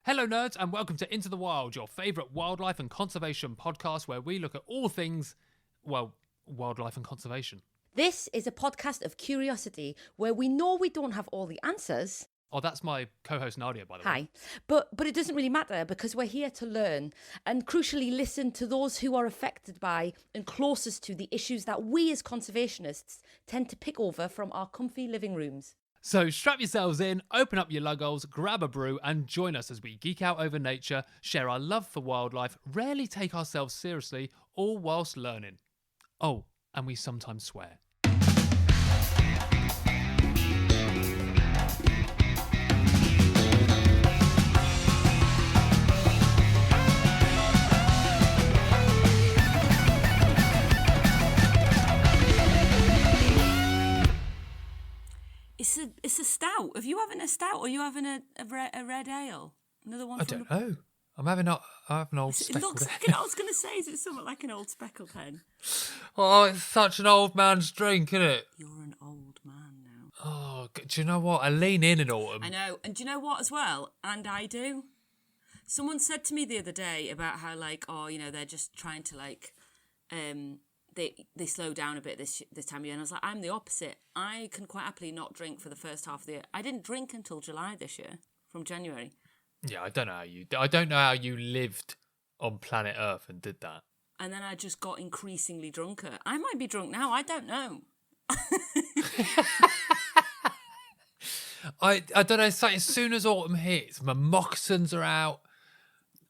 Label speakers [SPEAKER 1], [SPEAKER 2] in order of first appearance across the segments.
[SPEAKER 1] Hello, nerds, and welcome to Into the Wild, your favourite wildlife and conservation podcast where we look at all things, well, wildlife and conservation.
[SPEAKER 2] This is a podcast of curiosity where we know we don't have all the answers.
[SPEAKER 1] Oh, that's my co-host Nadia, by the way.
[SPEAKER 2] Hi. But it doesn't really matter because we're here to learn and crucially listen to those who are affected by and closest to the issues that we as conservationists tend to pick over from our comfy living rooms.
[SPEAKER 1] So strap yourselves in, open up your luggles, grab a brew, and join us as we geek out over nature, share our love for wildlife, rarely take ourselves seriously, all whilst learning. Oh, and we sometimes swear.
[SPEAKER 3] It's a stout. Have you having a stout or are you having a red ale? Another one?
[SPEAKER 1] I don't know. I'm having an old
[SPEAKER 3] It
[SPEAKER 1] speckled
[SPEAKER 3] looks
[SPEAKER 1] hen.
[SPEAKER 3] like I was going to say, is it something like an old speckled hen?
[SPEAKER 1] Oh, it's such an old man's drink, isn't it?
[SPEAKER 3] You're an old man now.
[SPEAKER 1] Oh, do you know what? I lean in autumn.
[SPEAKER 3] I know. And do you know what as well? And I do. Someone said to me the other day about how, like, they're just trying to, like, they slow down a bit this time of year. And I was like, I'm the opposite. I can quite happily not drink for the first half of the year. I didn't drink until July this year, from January.
[SPEAKER 1] Yeah, I don't know how you lived on planet Earth and did that.
[SPEAKER 3] And then I just got increasingly drunker. I might be drunk now. I don't know.
[SPEAKER 1] I don't know. It's like as soon as autumn hits, my moccasins are out.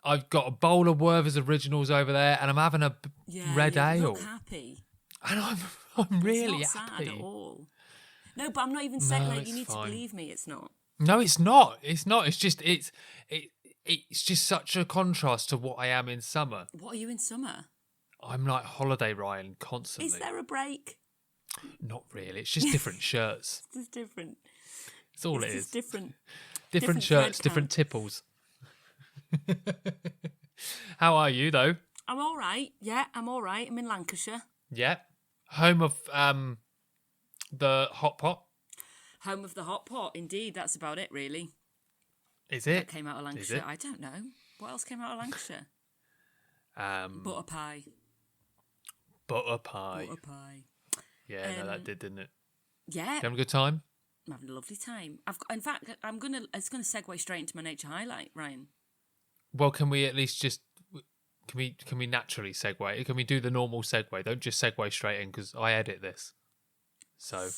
[SPEAKER 1] I've got a bowl of Werther's Originals over there, and I'm having a red ale.
[SPEAKER 3] You look happy.
[SPEAKER 1] And I'm really
[SPEAKER 3] it's not
[SPEAKER 1] happy.
[SPEAKER 3] sad at all. No, but I'm not even saying like you need
[SPEAKER 1] fine.
[SPEAKER 3] to believe me. It's not.
[SPEAKER 1] No, it's not. It's not. It's just it's just such a contrast to what I am in summer.
[SPEAKER 3] What are you in summer?
[SPEAKER 1] I'm like holiday Ryan constantly.
[SPEAKER 3] Is there a break?
[SPEAKER 1] Not really. It's just different shirts.
[SPEAKER 3] It's just different.
[SPEAKER 1] It's all
[SPEAKER 3] It's
[SPEAKER 1] it
[SPEAKER 3] just
[SPEAKER 1] is.
[SPEAKER 3] different
[SPEAKER 1] shirts,
[SPEAKER 3] thread
[SPEAKER 1] different
[SPEAKER 3] count.
[SPEAKER 1] tipples. How are you though?
[SPEAKER 3] I'm all right. Yeah, I'm all right. I'm in Lancashire,
[SPEAKER 1] Yeah. Home of the hot pot.
[SPEAKER 3] home of the hot pot. Indeed, that's about it. Really,
[SPEAKER 1] Is
[SPEAKER 3] that
[SPEAKER 1] it?
[SPEAKER 3] came out of
[SPEAKER 1] Is
[SPEAKER 3] Lancashire.
[SPEAKER 1] it?
[SPEAKER 3] I don't know what else came out of Lancashire. Butter pie.
[SPEAKER 1] Butter pie.
[SPEAKER 3] Butter pie.
[SPEAKER 1] Yeah, no, that did, didn't it?
[SPEAKER 3] Yeah,
[SPEAKER 1] Did you have a good time?
[SPEAKER 3] I'm having a lovely time. In fact, it's gonna segue straight into my nature highlight, Ryan.
[SPEAKER 1] Well, can we at least just can we naturally segue? Can we do the normal segue? Don't just segue straight in because I edit this. So,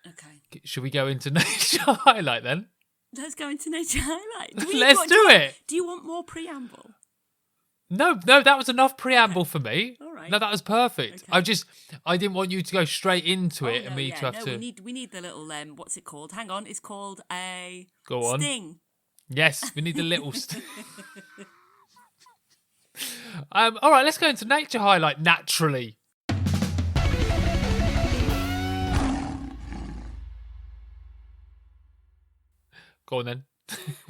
[SPEAKER 3] Okay,
[SPEAKER 1] should we go into nature highlight then?
[SPEAKER 3] let's go into nature highlight.
[SPEAKER 1] Let's do it.
[SPEAKER 3] Do you want more preamble?
[SPEAKER 1] No, that was enough preamble for me.
[SPEAKER 3] All right.
[SPEAKER 1] No, that was perfect.
[SPEAKER 3] Okay.
[SPEAKER 1] I didn't want you to go straight into it and me to have to.
[SPEAKER 3] We need the little what's it called? Hang on, it's called a
[SPEAKER 1] Go on.
[SPEAKER 3] sting.
[SPEAKER 1] Yes, we need the little. All right, let's go into nature highlight naturally. Go on then.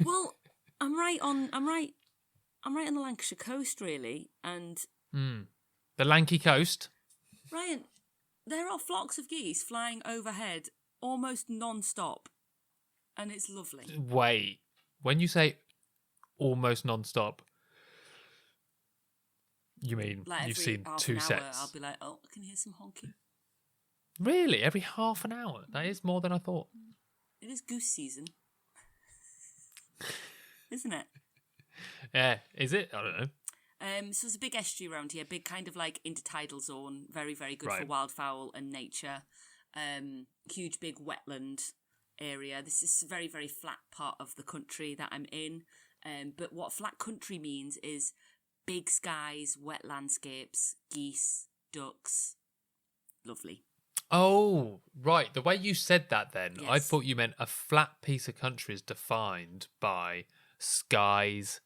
[SPEAKER 3] Well, I'm right on the Lancashire coast, really, and
[SPEAKER 1] The Lanky Coast.
[SPEAKER 3] Ryan, there are flocks of geese flying overhead almost non-stop, and it's lovely.
[SPEAKER 1] Wait, when you say almost non-stop, you mean
[SPEAKER 3] Like
[SPEAKER 1] you've
[SPEAKER 3] every
[SPEAKER 1] seen
[SPEAKER 3] half
[SPEAKER 1] two
[SPEAKER 3] an hour,
[SPEAKER 1] sets?
[SPEAKER 3] I'll be like, oh, I can hear some honking.
[SPEAKER 1] Really? Every half an hour? That is more than I thought.
[SPEAKER 3] It is goose season, isn't it?
[SPEAKER 1] Yeah, is it? I don't know.
[SPEAKER 3] So there's a big estuary around here, big kind of like intertidal zone, very, very good for
[SPEAKER 1] Right.
[SPEAKER 3] wildfowl and nature. Huge big wetland area. This is a very, very flat part of the country that I'm in. But what flat country means is big skies, wet landscapes, geese, ducks. Lovely.
[SPEAKER 1] Oh, right. The way you said that then, I
[SPEAKER 3] Yes.
[SPEAKER 1] thought you meant a flat piece of country is defined by skies,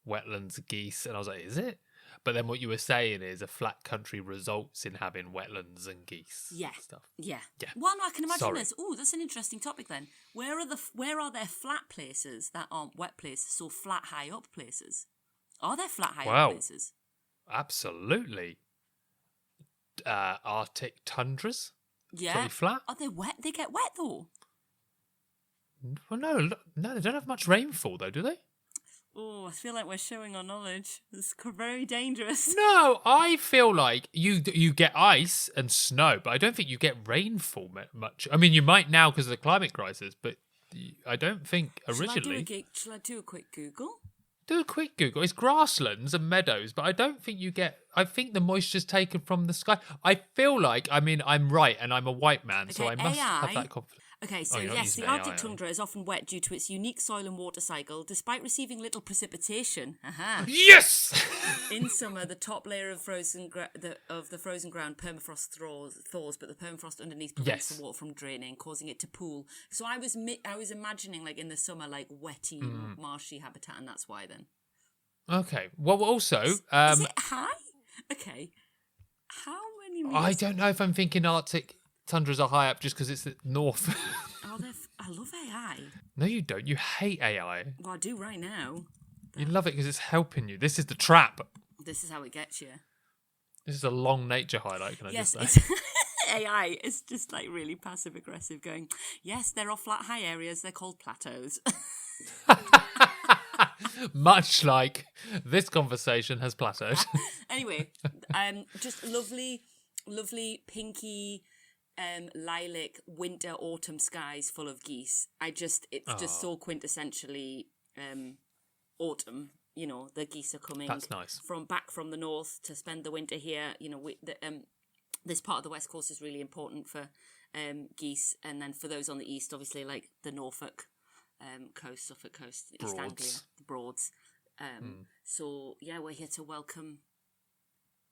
[SPEAKER 1] wetlands, geese. And I was like, is it? But then what you were saying is a flat country results in having wetlands and geese.
[SPEAKER 3] Yeah.
[SPEAKER 1] Stuff.
[SPEAKER 3] Yeah.
[SPEAKER 1] Yeah.
[SPEAKER 3] Well, no, I can imagine
[SPEAKER 1] Sorry.
[SPEAKER 3] this. Oh, that's an interesting topic then. Where are there flat places that aren't wet places? So flat high up places. Are there flat high
[SPEAKER 1] Wow.
[SPEAKER 3] up places?
[SPEAKER 1] Absolutely. Arctic tundras?
[SPEAKER 3] Yeah.
[SPEAKER 1] Pretty flat?
[SPEAKER 3] Are they wet? They get wet though.
[SPEAKER 1] Well, no, they don't have much rainfall though, do they?
[SPEAKER 3] Oh, I feel like we're showing our knowledge. It's very dangerous.
[SPEAKER 1] No, I feel like you get ice and snow, but I don't think you get rainfall much. I mean, you might now because of the climate crisis, but I don't think originally.
[SPEAKER 3] Shall I do a quick Google?
[SPEAKER 1] Do a quick Google. It's grasslands and meadows, but I don't think you get. I think the moisture's taken from the sky. I feel like, I mean, I'm right, and I'm a white man, so I must have that confidence.
[SPEAKER 3] Okay, so yes, the Arctic tundra is often wet due to its unique soil and water cycle, despite receiving little precipitation.
[SPEAKER 1] Yes!
[SPEAKER 3] In summer, the top layer of the frozen ground permafrost thaws, but the permafrost underneath prevents the water from draining, causing it to pool. So I was imagining, like, in the summer, like, wetty, marshy habitat, and that's why then.
[SPEAKER 1] Okay. Well, also...
[SPEAKER 3] Is it high? Okay. How many meters?
[SPEAKER 1] I don't know if I'm thinking Arctic tundras are high up just because it's the north.
[SPEAKER 3] I love AI.
[SPEAKER 1] No, you don't. You hate AI.
[SPEAKER 3] Well, I do right now.
[SPEAKER 1] You love it because it's helping you. This is the trap.
[SPEAKER 3] This is how it gets you.
[SPEAKER 1] This is a long nature highlight, can I just say?
[SPEAKER 3] Yes, AI is just like really passive aggressive going, yes, there are flat high areas, they're called plateaus.
[SPEAKER 1] Much like this conversation has plateaued.
[SPEAKER 3] Anyway, just lovely pinky lilac winter autumn skies full of geese. It's just so quintessentially autumn. You know, the geese are coming.
[SPEAKER 1] That's nice.
[SPEAKER 3] Back from the north to spend the winter here. You know, this part of the west coast is really important for geese, and then for those on the east, obviously, like the Norfolk coast, Suffolk coast, East Anglia, the Broads. So yeah, we're here to welcome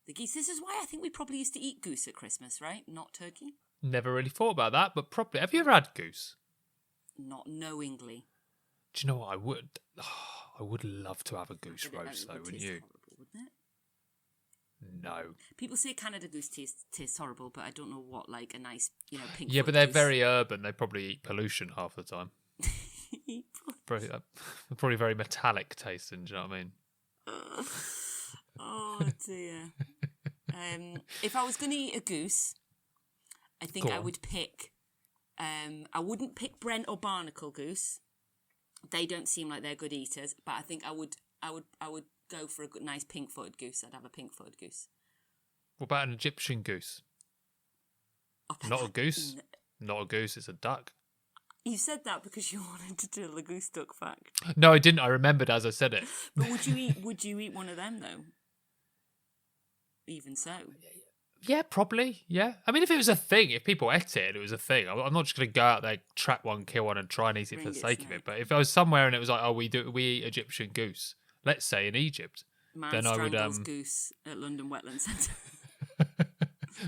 [SPEAKER 3] the geese. This is why I think we probably used to eat goose at Christmas, right? Not turkey.
[SPEAKER 1] Never really thought about that, but probably. Have you ever had goose?
[SPEAKER 3] Not knowingly.
[SPEAKER 1] Do you know what I would? I would love to have a goose roast, though, wouldn't you?
[SPEAKER 3] Horrible, wouldn't it?
[SPEAKER 1] No.
[SPEAKER 3] People say Canada goose tastes horrible, but I don't know what, like a nice, pink.
[SPEAKER 1] Yeah, but they're very urban. They probably eat pollution half the time. Probably very metallic tasting. Do you know what I mean?
[SPEAKER 3] Oh dear. If I was going to eat a goose, I think I would pick. I wouldn't pick Brent or Barnacle goose. They don't seem like they're good eaters, but I think I would go for a good, nice pink-footed goose. I'd have a pink-footed goose.
[SPEAKER 1] What about an Egyptian goose? Not a goose. Not a goose. It's a duck.
[SPEAKER 3] You said that because you wanted to do the goose duck fact.
[SPEAKER 1] No, I didn't. I remembered as I said it.
[SPEAKER 3] But would you eat one of them though? Even so.
[SPEAKER 1] Yeah, probably. Yeah. I mean, if it was a thing, if people ate it, it was a thing. I'm not just going to go out there, trap one, kill one, and try and eat it for the sake of it. But if I was somewhere and it was like, oh, we eat Egyptian goose, let's say in Egypt,
[SPEAKER 3] then I would goose at London Wetland Centre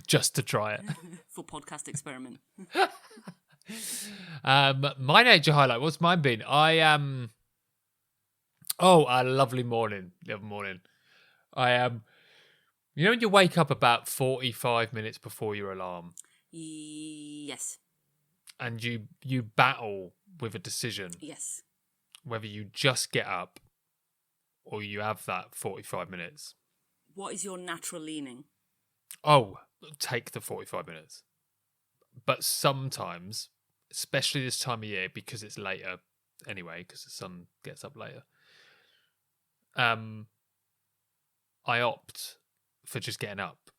[SPEAKER 1] just to try it
[SPEAKER 3] for podcast experiment.
[SPEAKER 1] My nature highlight. What's mine been? A lovely morning. The other morning, you know when you wake up about 45 minutes before your alarm?
[SPEAKER 3] Yes.
[SPEAKER 1] And you battle with a decision.
[SPEAKER 3] Yes.
[SPEAKER 1] Whether you just get up or you have that 45 minutes.
[SPEAKER 3] What is your natural leaning?
[SPEAKER 1] Oh, take the 45 minutes. But sometimes, especially this time of year, because it's later anyway, because the sun gets up later, I opt for just getting up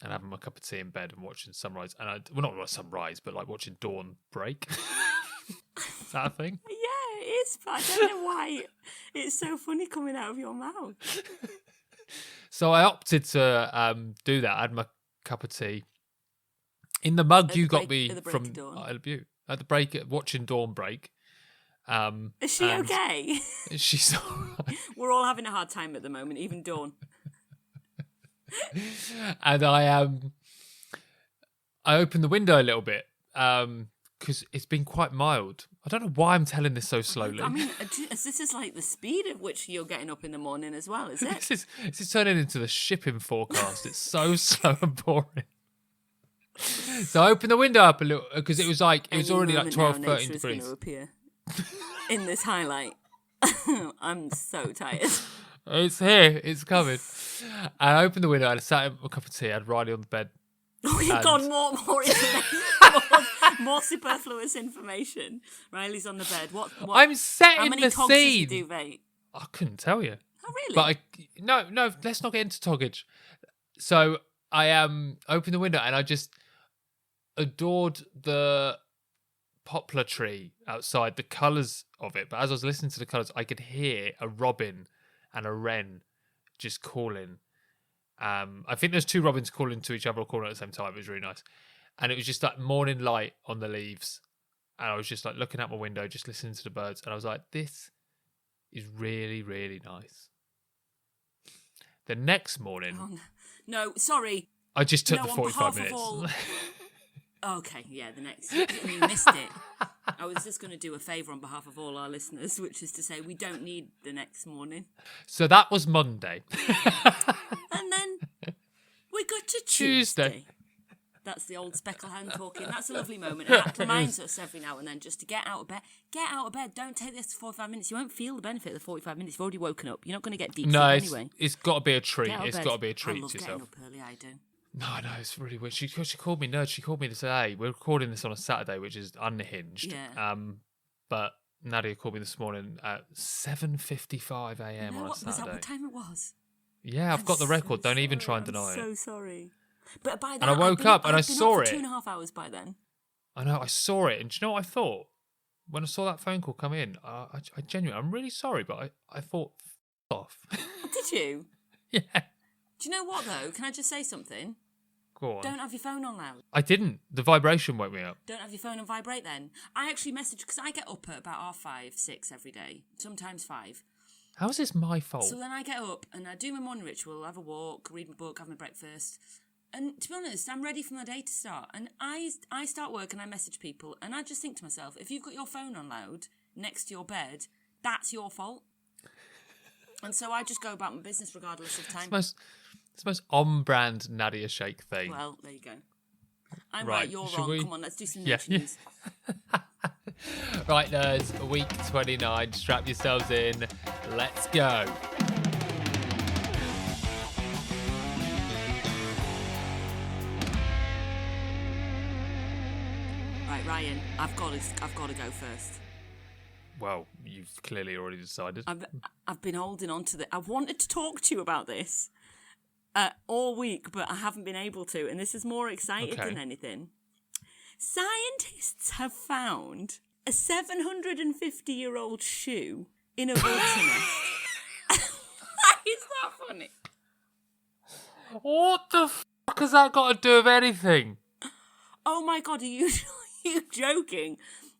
[SPEAKER 1] and having my cup of tea in bed and watching sunrise. And not sunrise, but like watching dawn break. Is that a thing?
[SPEAKER 3] Yeah, it is. But I don't know why it's so funny coming out of your mouth.
[SPEAKER 1] So I opted to do that. I had my cup of tea in the mug you got me from Isle of Wight at the break, watching dawn break.
[SPEAKER 3] Is she okay?
[SPEAKER 1] She's all right.
[SPEAKER 3] We're all having a hard time at the moment, even Dawn.
[SPEAKER 1] And I opened the window a little bit because it's been quite mild. I don't know why I'm telling this so slowly.
[SPEAKER 3] I mean, this is like the speed at which you're getting up in the morning as well, is it?
[SPEAKER 1] This is turning into the shipping forecast. It's so slow and boring. So I opened the window up a little because it was already like 12, 13 degrees.
[SPEAKER 3] Going to appear in this highlight. I'm so tired.
[SPEAKER 1] It's here. It's coming. And I opened the window and I sat in a cup of tea. I had Riley on the bed.
[SPEAKER 3] Oh, you've got more information. more superfluous information. Riley's on the bed. What
[SPEAKER 1] I'm setting the
[SPEAKER 3] how many togs
[SPEAKER 1] scene.
[SPEAKER 3] does he do, mate?
[SPEAKER 1] I couldn't tell you.
[SPEAKER 3] Oh, really?
[SPEAKER 1] But no, let's not get into toggage. So I opened the window and I just adored the poplar tree outside, the colours of it. But as I was listening to the colours, I could hear a robin and a wren just calling. I think there's two robins calling to each other or calling at the same time. It was really nice. And it was just like morning light on the leaves. And I was just like looking out my window, just listening to the birds. And I was like, this is really, really nice. The next morning...
[SPEAKER 3] Oh, no, sorry.
[SPEAKER 1] I just took the
[SPEAKER 3] on
[SPEAKER 1] 45
[SPEAKER 3] behalf
[SPEAKER 1] minutes.
[SPEAKER 3] of all... Okay, yeah, the next... You missed it. I was just going to do a favour on behalf of all our listeners, which is to say we don't need the next morning.
[SPEAKER 1] So that was Monday.
[SPEAKER 3] And then we got to Tuesday. That's the old speckle hand talking. That's a lovely moment. And that reminds us every now and then just to get out of bed. Get out of bed. Don't take this 45 minutes. You won't feel the benefit of the 45 minutes. You've already woken up. You're not going to get deep sleep anyway.
[SPEAKER 1] It's got to be a treat.
[SPEAKER 3] Get out of
[SPEAKER 1] It's
[SPEAKER 3] bed.
[SPEAKER 1] got to be a treat
[SPEAKER 3] I love
[SPEAKER 1] to yourself.
[SPEAKER 3] getting up early, I do.
[SPEAKER 1] No, it's really weird. She called me nerd. She called me today. We're recording this on a Saturday, which is unhinged.
[SPEAKER 3] Yeah.
[SPEAKER 1] But Nadia called me this morning at 7:55 a.m. on a
[SPEAKER 3] Was that
[SPEAKER 1] Saturday.
[SPEAKER 3] what time it was?
[SPEAKER 1] Yeah, I've got the record.
[SPEAKER 3] So
[SPEAKER 1] Don't even
[SPEAKER 3] sorry.
[SPEAKER 1] try and deny
[SPEAKER 3] I'm
[SPEAKER 1] it.
[SPEAKER 3] so sorry. But by that,
[SPEAKER 1] And I woke up and I saw
[SPEAKER 3] I'd
[SPEAKER 1] it.
[SPEAKER 3] been up for 2.5 hours by then.
[SPEAKER 1] I know, I saw it. And do you know what I thought? When I saw that phone call come in, I genuinely, I'm really sorry, but I thought, F off.
[SPEAKER 3] Did you?
[SPEAKER 1] Yeah.
[SPEAKER 3] Do you know what, though? Can I just say something?
[SPEAKER 1] Go on.
[SPEAKER 3] Don't have your phone on loud.
[SPEAKER 1] I didn't. The vibration woke me up.
[SPEAKER 3] Don't have your phone on vibrate then. I actually messaged, because I get up at about 5:30, 6 every day. Sometimes 5.
[SPEAKER 1] How is this my fault?
[SPEAKER 3] So then I get up and I do my morning ritual, have a walk, read my book, have my breakfast. And to be honest, I'm ready for my day to start. And I start work and I message people. And I just think to myself, if you've got your phone on loud next to your bed, that's your fault. And so I just go about my business regardless of time.
[SPEAKER 1] It's the most on-brand Nadia Shake thing.
[SPEAKER 3] Well, there you go. I'm
[SPEAKER 1] Right,
[SPEAKER 3] right, you're
[SPEAKER 1] should
[SPEAKER 3] wrong.
[SPEAKER 1] we-
[SPEAKER 3] Come on, let's do some
[SPEAKER 1] Yeah.
[SPEAKER 3] nature news.
[SPEAKER 1] Right, nerds, week 29. Strap yourselves in. Let's go.
[SPEAKER 3] Right, Ryan, I've got to go first.
[SPEAKER 1] Well, you've clearly already decided.
[SPEAKER 3] I've been holding on to I wanted to talk to you about this all week, but I haven't been able to, and this is more excited
[SPEAKER 1] Okay.
[SPEAKER 3] than anything. Scientists have found a 750-year-old shoe in a vulture nest. Is that funny?
[SPEAKER 1] What the fuck has that got to do with anything?
[SPEAKER 3] Oh my god, are you joking?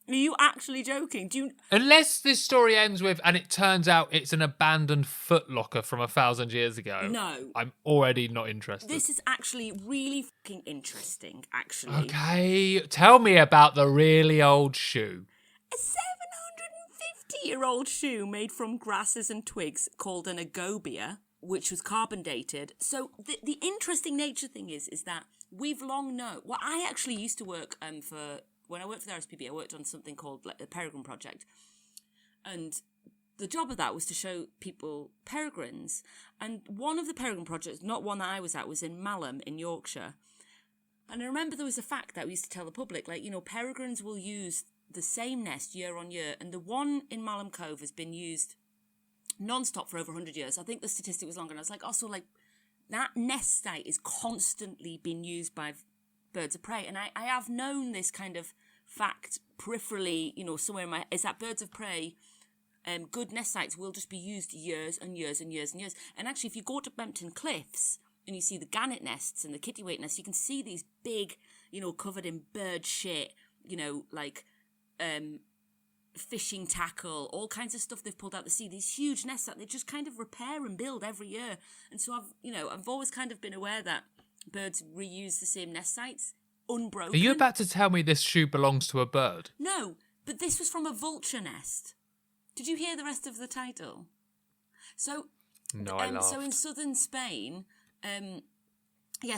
[SPEAKER 3] Are you actually joking?
[SPEAKER 1] Unless this story ends with, and it turns out it's an abandoned footlocker from 1,000 years ago.
[SPEAKER 3] No.
[SPEAKER 1] I'm already not interested.
[SPEAKER 3] This is actually really fucking interesting, actually.
[SPEAKER 1] Okay, tell me about the really old shoe.
[SPEAKER 3] A 750-year-old shoe made from grasses and twigs called an agobia, which was carbon dated. So the interesting nature thing is that we've long known... Well, I actually used to work for... When I worked for the RSPB, I worked on something called the Peregrine Project. And the job of that was to show people peregrines. And one of the Peregrine Projects, not one that I was at, was in Malham in Yorkshire. And I remember there was a fact that we used to tell the public, peregrines will use the same nest year on year. And the one in Malham Cove has been used non-stop for over 100 years. I think the statistic was longer. And I was like, that nest site is constantly being used by birds of prey. And I have known this kind of fact peripherally, somewhere in my... Is that birds of prey, good nest sites will just be used years and years and years and years. And actually, if you go to Bempton Cliffs and you see the gannet nests and the kittiwake nests, you can see these big, covered in bird shit, fishing tackle, all kinds of stuff they've pulled out the sea. These huge nests that they just kind of repair and build every year. And so I've always kind of been aware that birds reuse the same nest sites, unbroken.
[SPEAKER 1] Are you about to tell me this shoe belongs to a bird?
[SPEAKER 3] No, but this was from a vulture nest. Did you hear the rest of the title? So,
[SPEAKER 1] No, I laughed.
[SPEAKER 3] so in southern Spain,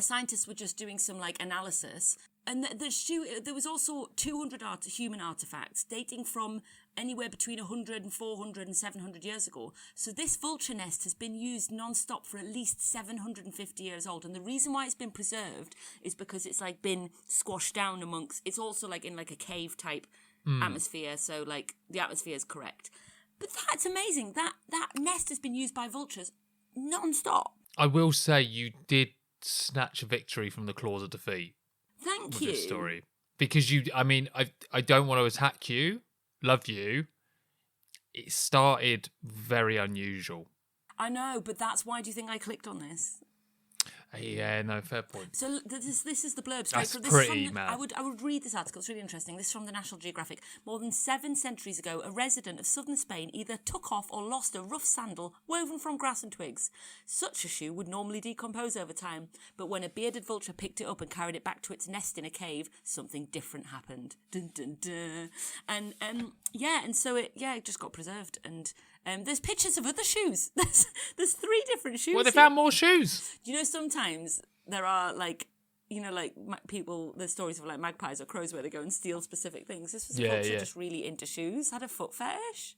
[SPEAKER 3] scientists were just doing some analysis, and the shoe. There was also 200 human artifacts dating from anywhere between 100 and 400 and 700 years ago. So this vulture nest has been used non-stop for at least 750 years old. And the reason why it's been preserved is because it's been squashed down amongst... It's also in a cave type atmosphere. So the atmosphere is correct. But that's amazing. That nest has been used by vultures non-stop.
[SPEAKER 1] I will say you did snatch a victory from the claws of defeat
[SPEAKER 3] Thank
[SPEAKER 1] with
[SPEAKER 3] you.
[SPEAKER 1] this story. Because I don't want to attack you, love you. It started very unusual.
[SPEAKER 3] I know, but that's why do you think I clicked on this?
[SPEAKER 1] Yeah, no, fair point.
[SPEAKER 3] So this is the blurb.
[SPEAKER 1] That's
[SPEAKER 3] This
[SPEAKER 1] pretty
[SPEAKER 3] is from
[SPEAKER 1] mad.
[SPEAKER 3] I would read this article. It's really interesting. This is from the National Geographic. More than 7 centuries ago, a resident of southern Spain either took off or lost a rough sandal woven from grass and twigs. Such a shoe would normally decompose over time, but when a bearded vulture picked it up and carried it back to its nest in a cave, something different happened. Dun, dun, dun. And so it just got preserved. And there's pictures of other shoes. There's 3 different shoes.
[SPEAKER 1] Well, they
[SPEAKER 3] here.
[SPEAKER 1] found more shoes.
[SPEAKER 3] You know, sometimes there are people, there's stories of like magpies or crows where they go and steal specific things. This was a vulture just really into shoes, had a foot fetish.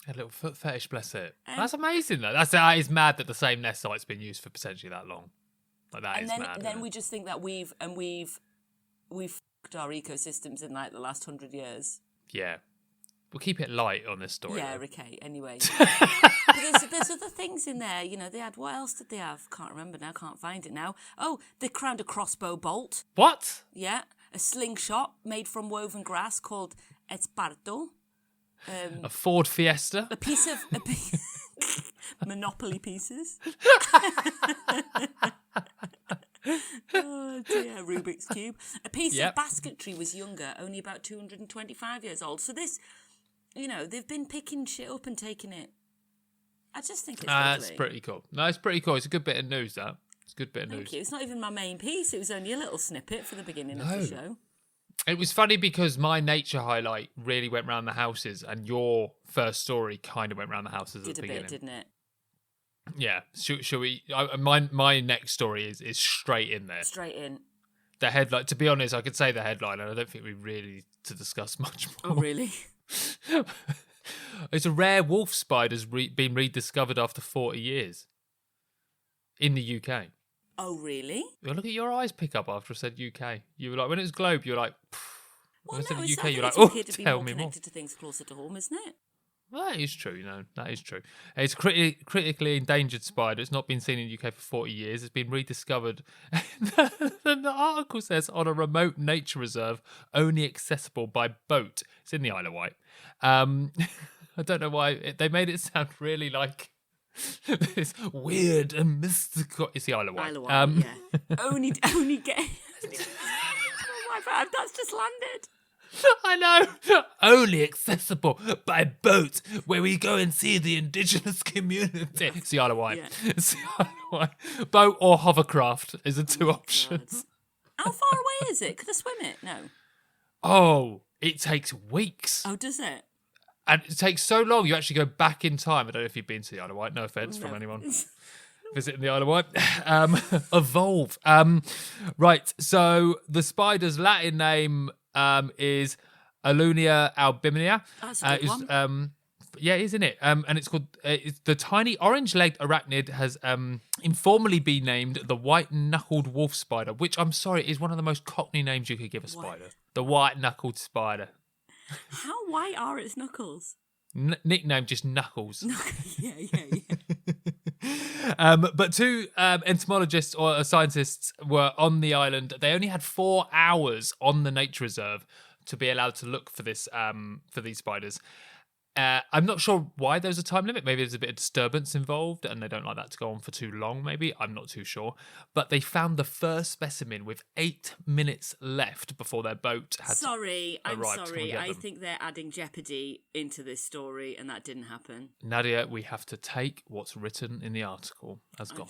[SPEAKER 1] A little foot fetish, bless it. That's amazing, though. That is mad that the same nest site's been used for potentially that long. Like, that is mad.
[SPEAKER 3] And then we just think that we've fucked our ecosystems in like the last 100 years.
[SPEAKER 1] Yeah. We'll keep it light on this story.
[SPEAKER 3] Yeah,
[SPEAKER 1] though.
[SPEAKER 3] okay, anyway. But there's other things in there. You know, they had, what else did they have? Can't remember now, can't find it now. Oh, they crowned a crossbow bolt.
[SPEAKER 1] What?
[SPEAKER 3] Yeah, a slingshot made from woven grass called esparto.
[SPEAKER 1] A Ford Fiesta?
[SPEAKER 3] A piece of... Monopoly pieces. Oh dear, Rubik's Cube. A piece of basketry was younger, only about 225 years old. So this, they've been picking shit up and taking it. I just think it's lovely.
[SPEAKER 1] That's pretty cool. No, it's pretty cool. It's a good bit of news, that. It's a good bit of news.
[SPEAKER 3] Thank you. It's not even my main piece. It was only a little snippet for the beginning of the show.
[SPEAKER 1] It was funny because my nature highlight really went round the houses and your first story kind of went round the houses at the beginning.
[SPEAKER 3] Did a bit, didn't it?
[SPEAKER 1] Yeah. Shall we? My next story is straight in there.
[SPEAKER 3] Straight in.
[SPEAKER 1] The headline, to be honest, I could say the headline, and I don't think we really need to discuss much more.
[SPEAKER 3] Oh, really?
[SPEAKER 1] It's a rare wolf spider's been rediscovered after 40 years in the UK.
[SPEAKER 3] Oh, really?
[SPEAKER 1] Well, look at your eyes pick up after I said UK. You were like, when it was Globe, you were like,
[SPEAKER 3] well,
[SPEAKER 1] when I said
[SPEAKER 3] it's
[SPEAKER 1] UK, you're like,
[SPEAKER 3] okay to be
[SPEAKER 1] tell
[SPEAKER 3] more
[SPEAKER 1] me more.
[SPEAKER 3] connected to things closer to home, isn't it?
[SPEAKER 1] Well, that is true, that is true. It's a critically endangered spider. It's not been seen in the UK for 40 years. It's been rediscovered. The article says on a remote nature reserve, only accessible by boat. It's in the Isle of Wight. I don't know why. They made it sound really like this weird and mystical. It's the Isle of Wight.
[SPEAKER 3] Isle of Wight, yeah. only get... Oh my God, that's just landed.
[SPEAKER 1] I know. Only accessible by boat, where we go and see the indigenous community. It's the Isle of Wight.
[SPEAKER 3] Yeah.
[SPEAKER 1] It's the Isle of Wight. Boat or hovercraft is the two options.
[SPEAKER 3] How far away is it? Could I swim it? No.
[SPEAKER 1] Oh, it takes weeks.
[SPEAKER 3] Oh, does it?
[SPEAKER 1] And it takes so long, you actually go back in time. I don't know if you've been to the Isle of Wight. No offence from anyone visiting the Isle of Wight. Evolve. Right, so the spider's Latin name is Alunia albimina.
[SPEAKER 3] That's a good one.
[SPEAKER 1] Yeah, isn't it? And it's called the tiny orange-legged arachnid has informally been named the white-knuckled wolf spider, which I'm sorry is one of the most Cockney names you could give a spider. The white-knuckled spider.
[SPEAKER 3] How white are its knuckles?
[SPEAKER 1] Nickname just Knuckles.
[SPEAKER 3] Yeah.
[SPEAKER 1] But 2 entomologists or scientists were on the island. They only had 4 hours on the nature reserve to be allowed to look for this for these spiders. I'm not sure why there's a time limit. Maybe there's a bit of disturbance involved and they don't like that to go on for too long, maybe. I'm not too sure. But they found the first specimen with 8 minutes left before their boat had
[SPEAKER 3] Sorry, I'm
[SPEAKER 1] arrived.
[SPEAKER 3] sorry. I think they're adding jeopardy into this story and that didn't happen.
[SPEAKER 1] Nadia, we have to take what's written in the article as gospel.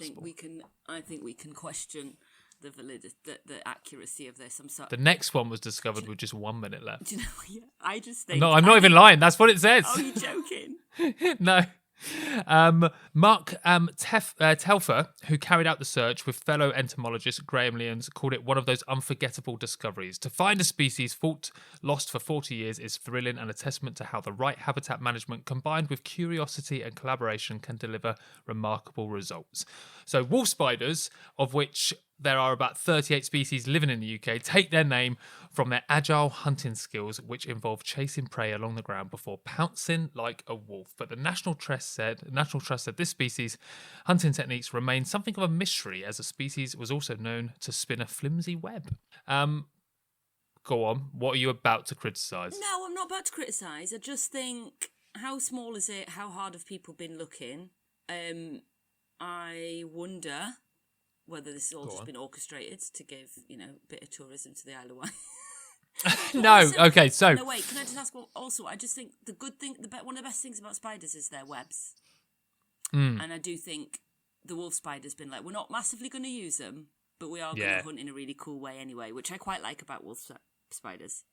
[SPEAKER 3] I think we can question the validity, the accuracy of this. I'm sorry.
[SPEAKER 1] The next one was discovered with just 1 minute left.
[SPEAKER 3] Do you know? Yeah, I just think.
[SPEAKER 1] No, I'm not even lying. That's what it says.
[SPEAKER 3] Oh, you're joking.
[SPEAKER 1] No. Mark Telfer, who carried out the search with fellow entomologist Graham Lyons, called it one of those unforgettable discoveries. To find a species lost for 40 years is thrilling and a testament to how the right habitat management combined with curiosity and collaboration can deliver remarkable results. So wolf spiders, of which there are about 38 species living in the UK, take their name from their agile hunting skills, which involve chasing prey along the ground before pouncing like a wolf. But the National Trust said this species' hunting techniques remain something of a mystery, as the species was also known to spin a flimsy web. Go on. What are you about to criticise?
[SPEAKER 3] No, I'm not about to criticise. I just think, how small is it? How hard have people been looking? I wonder whether this has all just been orchestrated to give, a bit of tourism to the Isle of Wight.
[SPEAKER 1] No, okay, so...
[SPEAKER 3] No, wait, can I just ask, also, I just think the good thing, one of the best things about spiders is their webs. And I do think the wolf spider's been like, we're not massively going to use them, but we are going to hunt in a really cool way anyway, which I quite like about wolf spiders,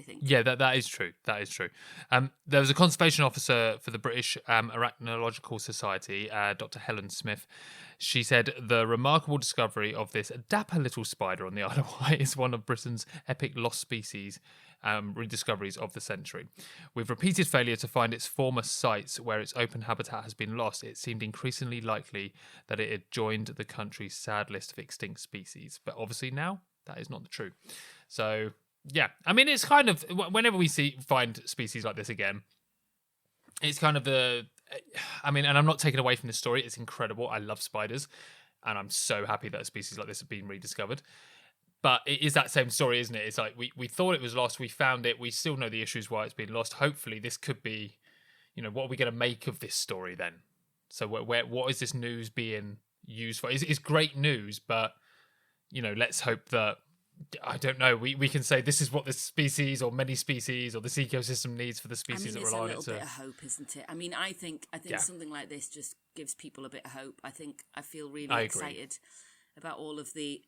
[SPEAKER 3] I think.
[SPEAKER 1] Yeah, that is true. That is true. There was a conservation officer for the British Arachnological Society, Dr. Helen Smith. She said the remarkable discovery of this dapper little spider on the Isle of Wight is one of Britain's epic lost species rediscoveries of the century. With repeated failure to find its former sites where its open habitat has been lost, it seemed increasingly likely that it had joined the country's sad list of extinct species. But obviously now, that is not the truth. So... yeah, I mean, it's kind of, whenever we find species like this again, it's kind of and I'm not taking away from this story, it's incredible, I love spiders, and I'm so happy that a species like this has been rediscovered, but it is that same story, isn't it? It's like, we thought it was lost, we found it, we still know the issues why it's been lost. Hopefully this could be, what are we going to make of this story then? So what is this news being used for? It's great news, but, let's hope that, I don't know. We can say this is what this species or many species or this ecosystem needs for the species that rely on it.
[SPEAKER 3] It's a little bit of hope, isn't it? I mean, I think something like this just gives people a bit of hope. I feel really excited about all of the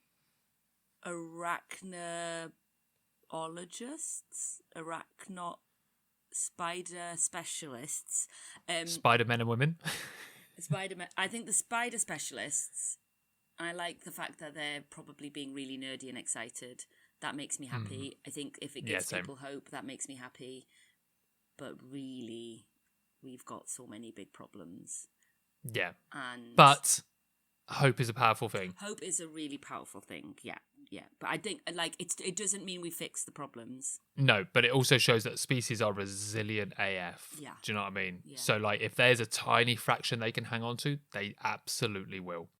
[SPEAKER 3] arachnologists, spider specialists,
[SPEAKER 1] spider men and women.
[SPEAKER 3] I think the spider specialists. I like the fact that they're probably being really nerdy and excited. That makes me happy. I think if it gives people hope, that makes me happy. But really, we've got so many big problems.
[SPEAKER 1] Yeah.
[SPEAKER 3] But
[SPEAKER 1] hope is a powerful thing.
[SPEAKER 3] Hope is a really powerful thing. Yeah. But I think it doesn't mean we fix the problems.
[SPEAKER 1] No, but it also shows that species are resilient AF.
[SPEAKER 3] Yeah.
[SPEAKER 1] Do you know what I mean?
[SPEAKER 3] Yeah.
[SPEAKER 1] So if there's a tiny fraction they can hang on to, they absolutely will.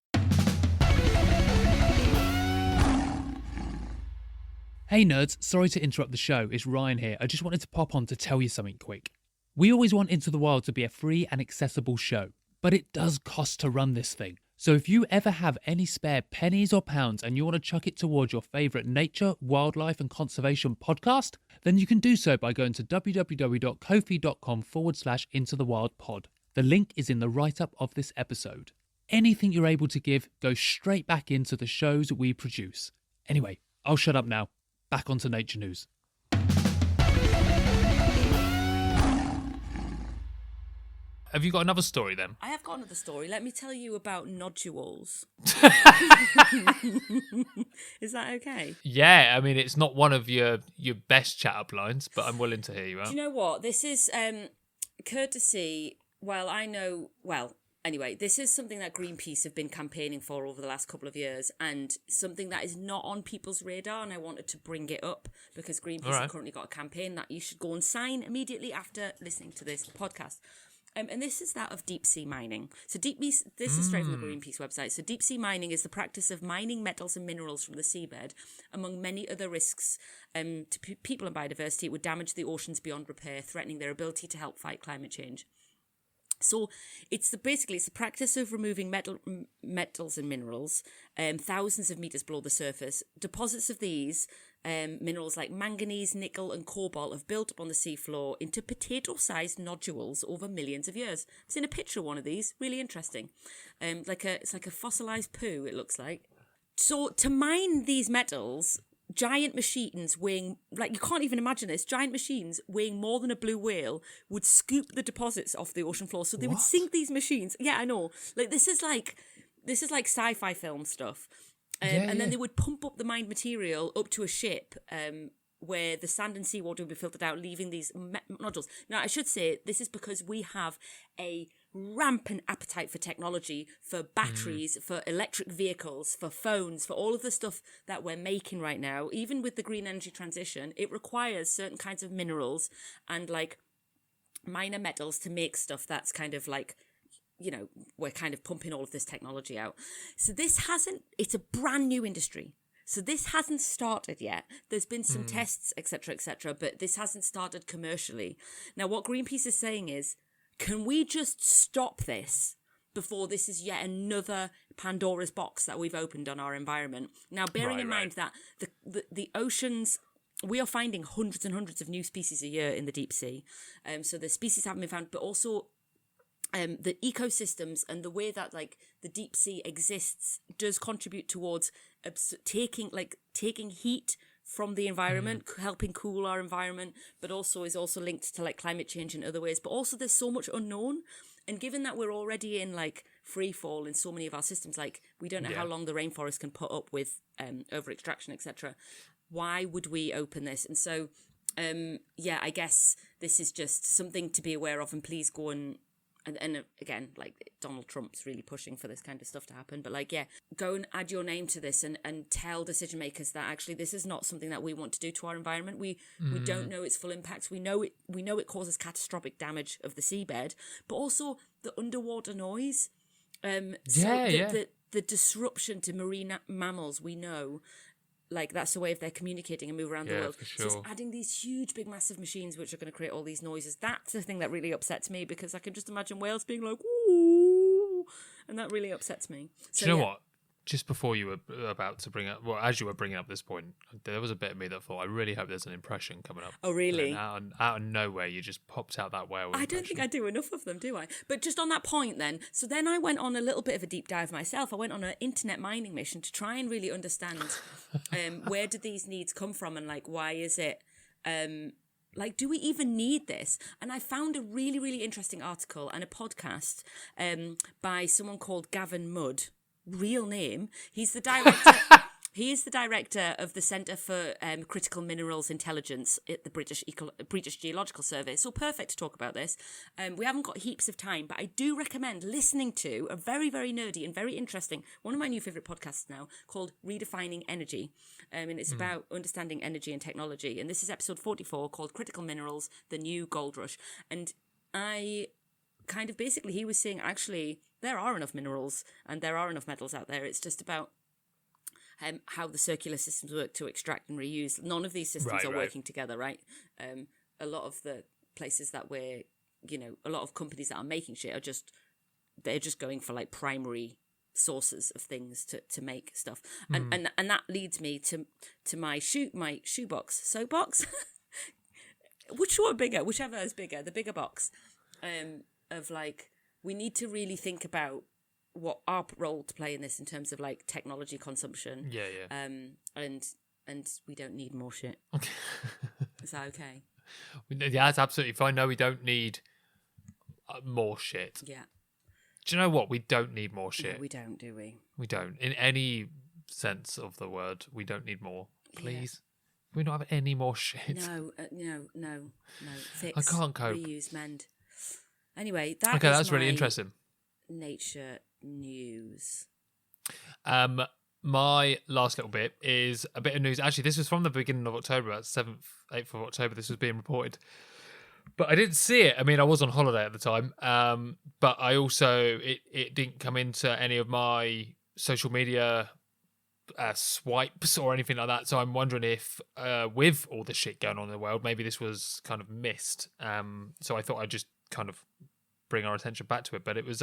[SPEAKER 4] Hey nerds, sorry to interrupt the show, it's Ryan here. I just wanted to pop on to tell you something quick. We always want Into the Wild to be a free and accessible show, but it does cost to run this thing. So if you ever have any spare pennies or pounds and you want to chuck it towards your favourite nature, wildlife and conservation podcast, then you can do so by going to www.ko-fi.com/intothewildpod. The link is in the write-up of this episode. Anything you're able to give goes straight back into the shows we produce. Anyway, I'll shut up now. Back onto nature news.
[SPEAKER 1] Have you got another story then?
[SPEAKER 3] I have got another story. Let me tell you about nodules. Is that okay?
[SPEAKER 1] Yeah, I mean, it's not one of your best chat-up lines, but I'm willing to hear you out.
[SPEAKER 3] Do you know what? This is courtesy... Anyway, this is something that Greenpeace have been campaigning for over the last couple of years and something that is not on people's radar, and I wanted to bring it up because Greenpeace have currently got a campaign that you should go and sign immediately after listening to this podcast. And this is that of deep sea mining. So this is straight from the Greenpeace website. So deep sea mining is the practice of mining metals and minerals from the seabed. Among many other risks to people and biodiversity, it would damage the oceans beyond repair, threatening their ability to help fight climate change. So it's the practice of removing metals and minerals thousands of meters below the surface. Deposits of these minerals like manganese, nickel and cobalt have built up on the seafloor into potato-sized nodules over millions of years. I've seen a picture of one of these, really interesting. It's like a fossilized poo, it looks like. So to mine these metals, giant machines weighing, you can't even imagine this, giant machines weighing more than a blue whale would scoop the deposits off the ocean floor. So they would sink these machines. Yeah, I know. This is like sci-fi film stuff. And then they would pump up the mined material up to a ship where the sand and seawater would be filtered out, leaving these nodules. Now, I should say this is because we have a rampant appetite for technology, for batteries, for electric vehicles, for phones, for all of the stuff that we're making right now. Even with the green energy transition, it requires certain kinds of minerals and like minor metals to make stuff that's kind of like, you know, we're kind of pumping all of this technology out. So it's a brand new industry. So this hasn't started yet. There's been some tests, etc., but this hasn't started commercially. Now, what Greenpeace is saying is, can we just stop this before this is yet another Pandora's box that we've opened on our environment? Now, bearing in mind that the oceans, we are finding hundreds and hundreds of new species a year in the deep sea. So the species haven't been found, but also the ecosystems and the way that like the deep sea exists does contribute towards taking heat from the environment, helping cool our environment, but also is also linked to like climate change in other ways. But also there's so much unknown. And given that we're already in like free fall in so many of our systems, like we don't know how long the rainforest can put up with over extraction, etc. Why would we open this? And so, I guess this is just something to be aware of, and please go and again, like Donald Trump's really pushing for this kind of stuff to happen. But like, go and add your name to this and tell decision makers that actually this is not something that we want to do to our environment. We don't know its full impacts. We know it causes catastrophic damage of the seabed, but also the underwater noise. The disruption to marine mammals, we know. Like, that's the way of their communicating and move around the world.
[SPEAKER 1] For sure.
[SPEAKER 3] So it's adding these huge, big, massive machines which are going to create all these noises. That's the thing that really upsets me, because I can just imagine whales being like, ooh, and that really upsets me. So,
[SPEAKER 1] do you know what? Just before you were about to bring up, well, as you were bringing up this point, there was a bit of me that thought, I really hope there's an impression coming up.
[SPEAKER 3] Oh, really?
[SPEAKER 1] And out of nowhere, you just popped out that whale.
[SPEAKER 3] I don't think I do enough of them, do I? But just on that point then, so then I went on a little bit of a deep dive myself. I went on an internet mining mission to try and really understand where did these needs come from, and like, why is it, like, do we even need this? And I found a really, really interesting article and a podcast by someone called Gavin Mudd. Real name. He's the director. He is the director of the Centre for Critical Minerals Intelligence at the British Geological Survey. So perfect to talk about this. We haven't got heaps of time, but I do recommend listening to a very, very nerdy and very interesting, one of my new favourite podcasts now, called Redefining Energy. And it's about understanding energy and technology. And this is episode 44, called Critical Minerals, the New Gold Rush. And I kind of basically, he was saying, actually, there are enough minerals and there are enough metals out there. It's just about how the circular systems work to extract and reuse. None of these systems are working together, right? A lot of the places that we're, a lot of companies that are making shit they're just going for like primary sources of things to make stuff. And that leads me to my shoebox. Soapbox? Which one bigger? Whichever is bigger, the bigger box. Of like, we need to really think about what our role to play in this in terms of like technology consumption. And we don't need more shit. Is that okay?
[SPEAKER 1] Yeah, that's absolutely fine. No, we don't need more shit.
[SPEAKER 3] Yeah.
[SPEAKER 1] Do you know what? We don't need more shit.
[SPEAKER 3] No, we don't, do we?
[SPEAKER 1] We don't. In any sense of the word, we don't need more. Please. We don't have any more shit.
[SPEAKER 3] No. Fix,
[SPEAKER 1] I can't cope.
[SPEAKER 3] Reuse, mend. Anyway,
[SPEAKER 1] that's really interesting.
[SPEAKER 3] Nature news.
[SPEAKER 1] My last little bit is a bit of news. Actually, this was from the beginning of October, about 7th, 8th of October. This was being reported. But I didn't see it. I mean, I was on holiday at the time. But I also, it didn't come into any of my social media swipes or anything like that. So I'm wondering if with all the shit going on in the world, maybe this was kind of missed. So I thought I'd just kind of bring our attention back to it. But it was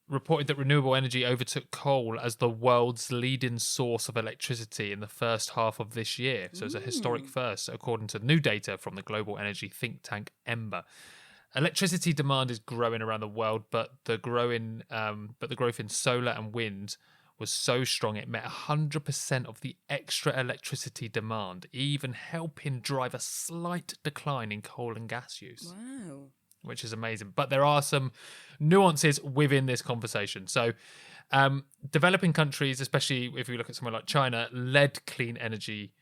[SPEAKER 1] reported that renewable energy overtook coal as the world's leading source of electricity in the first half of this year. So it's a historic first, according to new data from the global energy think tank Ember. Electricity demand is growing around the world, but the growth in solar and wind was so strong it met 100% of the extra electricity demand, even helping drive a slight decline in coal and gas use.
[SPEAKER 3] Wow.
[SPEAKER 1] Which is amazing. But there are some nuances within this conversation. So developing countries, especially if you look at somewhere like China, led clean energy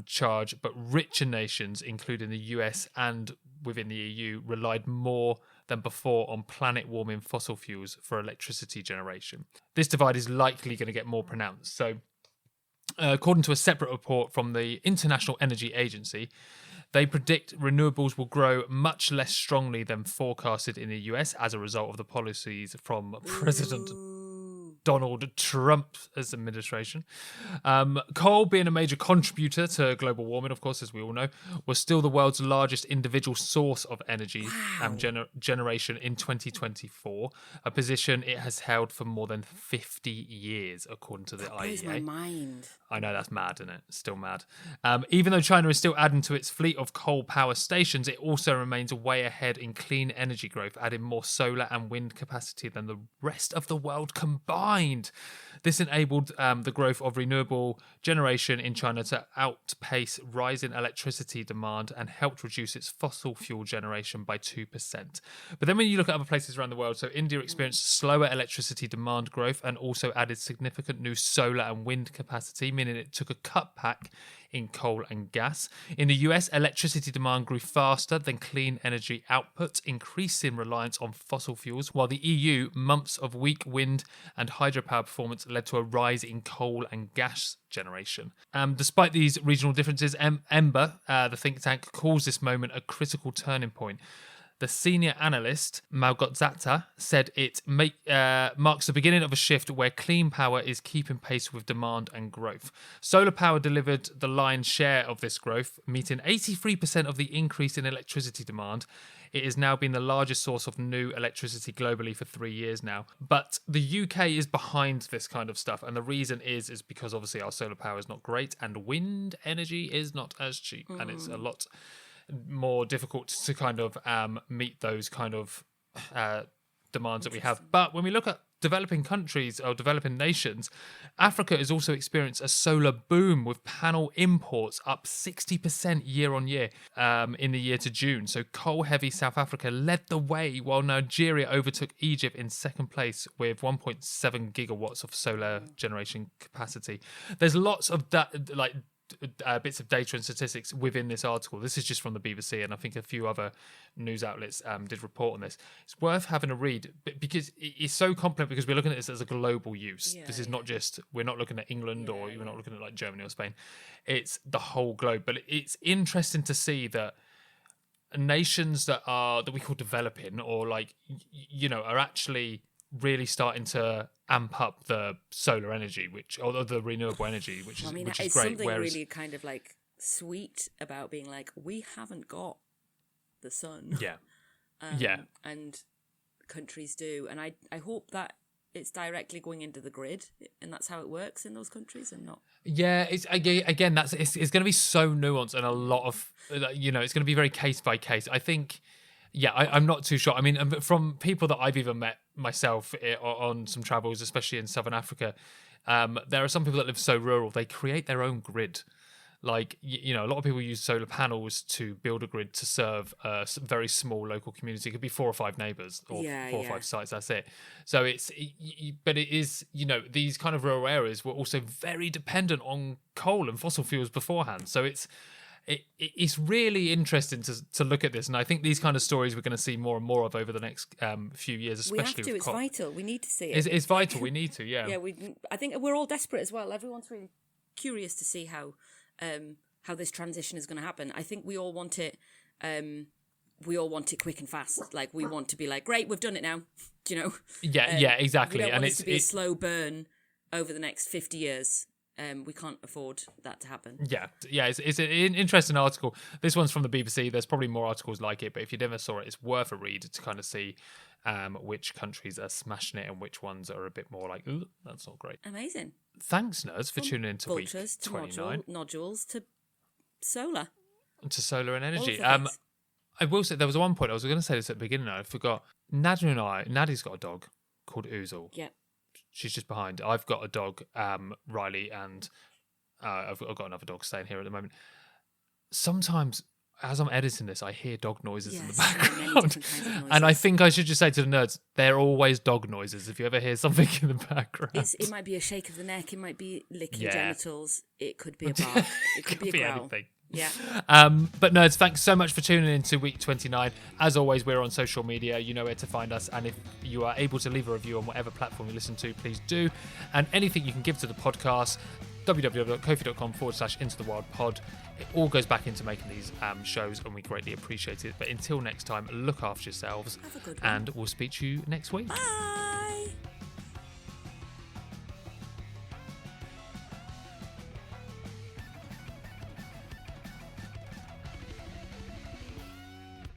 [SPEAKER 1] charge, but richer nations, including the US and within the EU, relied more than before on planet-warming fossil fuels for electricity generation. This divide is likely going to get more pronounced. So, according to a separate report from the International Energy Agency, they predict renewables will grow much less strongly than forecasted in the US as a result of the policies from President Donald Trump's administration. Coal, being a major contributor to global warming, of course, as we all know, was still the world's largest individual source of energy generation in 2024, a position it has held for more than 50 years, according to the IEA.
[SPEAKER 3] Blows my mind.
[SPEAKER 1] I know, that's mad, isn't it? Still mad. Even though China is still adding to its fleet of coal power stations, it also remains way ahead in clean energy growth, adding more solar and wind capacity than the rest of the world combined. This enabled the growth of renewable generation in China to outpace rising electricity demand and helped reduce its fossil fuel generation by 2%. But then when you look at other places around the world, so India experienced slower electricity demand growth and also added significant new solar and wind capacity, meaning it took a cutback in coal and gas. In the US, electricity demand grew faster than clean energy output, increasing reliance on fossil fuels, while the EU, months of weak wind and hydropower performance led to a rise in coal and gas generation. Despite these regional differences, Ember, the think tank, calls this moment a critical turning point. The senior analyst, Malgotzata, said it marks the beginning of a shift where clean power is keeping pace with demand and growth. Solar power delivered the lion's share of this growth, meeting 83% of the increase in electricity demand. It has now been the largest source of new electricity globally for 3 years now. But the UK is behind this kind of stuff, and the reason is because obviously our solar power is not great, and wind energy is not as cheap, and it's a lot more difficult to kind of meet those kind of demands that we have. But when we look at developing countries or developing nations, Africa has also experienced a solar boom with panel imports up 60% year on year in the year to June. So coal-heavy South Africa led the way, while Nigeria overtook Egypt in second place with 1.7 gigawatts of solar generation capacity. There's lots of that, bits of data and statistics within this article. This is just from the BBC, and I think a few other news outlets did report on this. It's worth having a read because it's so complex, because we're looking at this as a global use. This is not just, we're not looking at England or we're not looking at like Germany or Spain. It's the whole globe. But it's interesting to see that nations that we call developing, or like, are actually really starting to amp up the solar energy, or the renewable energy, which is great.
[SPEAKER 3] It's something really kind of like sweet about being like, we haven't got the sun. And countries do, and I hope that it's directly going into the grid, and that's how it works in those countries, and not.
[SPEAKER 1] Yeah, it's again it's going to be so nuanced, and a lot of it's going to be very case by case. I think. Yeah, I'm not too sure. I mean, from people that I've even met myself on some travels, especially in Southern Africa, there are some people that live so rural, they create their own grid. Like, a lot of people use solar panels to build a grid to serve a very small local community. It could be 4 or 5 neighbours or 4 or 5 sites, that's it. So but it is, these kind of rural areas were also very dependent on coal and fossil fuels beforehand. So it's really interesting to look at this, and I think these kind of stories we're going to see more and more of over the next few years, especially.
[SPEAKER 3] We have to. It's vital. We need to see it.
[SPEAKER 1] It's vital. We need to. Yeah.
[SPEAKER 3] Yeah. I think we're all desperate as well. Everyone's really curious to see how this transition is going to happen. I think we all want it. We all want it quick and fast. Like, we want to be like, great, we've done it now.
[SPEAKER 1] Yeah. Exactly.
[SPEAKER 3] We don't
[SPEAKER 1] and
[SPEAKER 3] want it to be a slow burn over the next 50 years. We can't afford that to happen. Yeah. It's an interesting article. This one's from the BBC. There's probably more articles like it, but if you never saw it, it's worth a read to kind of see which countries are smashing it and which ones are a bit more like, ooh, that's not great. Amazing.
[SPEAKER 1] Thanks, nerds, for tuning in to
[SPEAKER 3] Vultures,
[SPEAKER 1] week 29.
[SPEAKER 3] To nodules, to solar.
[SPEAKER 1] To solar and energy. I will say, there was one point, I was going to say this at the beginning, I forgot. Naddie's got a dog called Oozle.
[SPEAKER 3] Yeah.
[SPEAKER 1] She's just behind. I've got a dog, Riley, and I've got another dog staying here at the moment. Sometimes, as I'm editing this, I hear dog noises in the background. And I think I should just say to the nerds, they're always dog noises. If you ever hear something in the background.
[SPEAKER 3] It might be a shake of the neck. It might be licking genitals. It could be a bark. It could be a growl.
[SPEAKER 1] Anything.
[SPEAKER 3] Yeah.
[SPEAKER 1] But nerds, thanks so much for tuning in to week 29. As always, we're on social media. You know where to find us. And if you are able to leave a review on whatever platform you listen to, please do. And anything you can give to the podcast, www.kofi.com/intothewildpod. It all goes back into making these shows, and we greatly appreciate it. But until next time, look after yourselves.
[SPEAKER 3] Have a good one.
[SPEAKER 1] And we'll speak to you next week.
[SPEAKER 3] Bye.